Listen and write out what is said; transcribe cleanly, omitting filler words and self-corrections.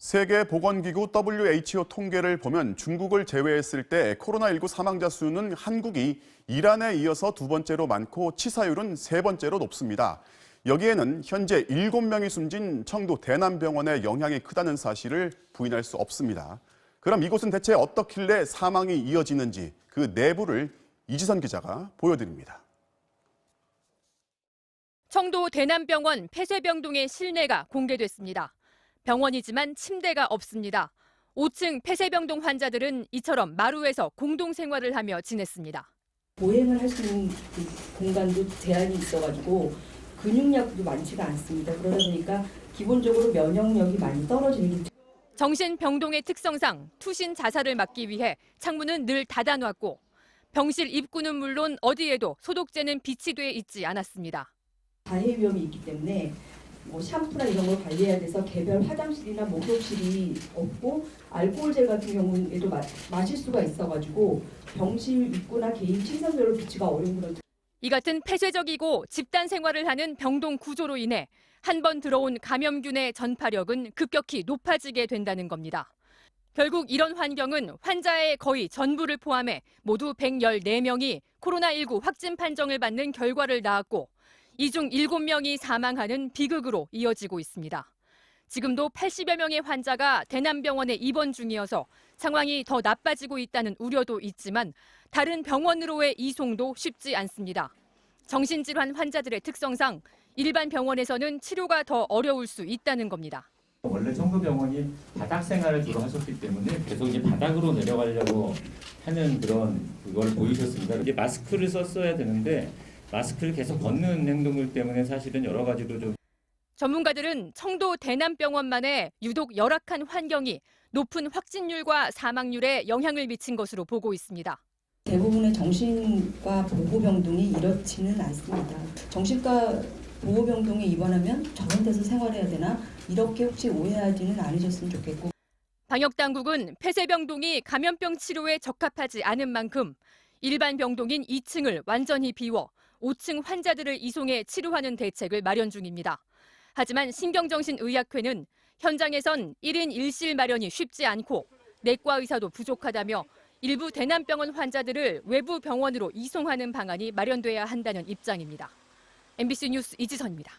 세계보건기구 WHO 통계를 보면 중국을 제외했을 때 코로나19 사망자 수는 한국이 이란에 이어서 두 번째로 많고 치사율은 세 번째로 높습니다. 여기에는 현재 7명이 숨진 청도 대남병원의 영향이 크다는 사실을 부인할 수 없습니다. 그럼 이곳은 대체 어떻길래 사망이 이어지는지 그 내부를 이지선 기자가 보여드립니다. 청도 대남병원 폐쇄병동의 실내가 공개됐습니다. 병원이지만 침대가 없습니다. 5층 폐쇄병동 환자들은 이처럼 마루에서 공동생활을 하며 지냈습니다. 보행을 할 수 있는 공간도 제한이 있어가지고 근육량도 많지가 않습니다. 그러다 보니까 기본적으로 면역력이 많이 떨어지는 게 정신병동의 특성상 투신 자살을 막기 위해 창문은 늘 닫아놨고 병실 입구는 물론 어디에도 소독제는 비치돼 있지 않았습니다. 가해 위험이 있기 때문에 샴푸나 이런 걸 관리해야 돼서 개별 화장실이나 목욕실이 없고 알코올젤 같은 경우에도 마실 수가 있어가지고 병실 입구나 개인 침상별로 비치가 어려운 그런. 이 같은 폐쇄적이고 집단 생활을 하는 병동 구조로 인해 한 번 들어온 감염균의 전파력은 급격히 높아지게 된다는 겁니다. 결국 이런 환경은 환자의 거의 전부를 포함해 모두 114명이 코로나19 확진 판정을 받는 결과를 낳았고 이 중 7명이 사망하는 비극으로 이어지고 있습니다. 지금도 80여 명의 환자가 대남병원에 입원 중이어서 상황이 더 나빠지고 있다는 우려도 있지만 다른 병원으로의 이송도 쉽지 않습니다. 정신질환 환자들의 특성상 일반 병원에서는 치료가 더 어려울 수 있다는 겁니다. 원래 청도병원이 바닥 생활을 주로 하셨기 때문에 계속 이제 바닥으로 내려가려고 하는 그걸 보이셨습니다. 이제 마스크를 썼어야 되는데 마스크를 계속 벗는 행동들 때문에 사실은 여러 가지로 좀. 전문가들은 청도 대남병원만의 유독 열악한 환경이 높은 확진율과 사망률에 영향을 미친 것으로 보고 있습니다. 대부분의 정신과 보호병동이 이렇지는 않습니다. 정신과 보호병동에 입원하면 저런 데서 생활해야 되나 이렇게 혹시 오해하지는 않으셨으면 좋겠고. 방역당국은 폐쇄병동이 감염병 치료에 적합하지 않은 만큼 일반 병동인 2층을 완전히 비워 5층 환자들을 이송해 치료하는 대책을 마련 중입니다. 하지만 신경정신의학회는 현장에선 1인 1실 마련이 쉽지 않고 내과 의사도 부족하다며 일부 대남병원 환자들을 외부 병원으로 이송하는 방안이 마련돼야 한다는 입장입니다. MBC 뉴스 이지선입니다.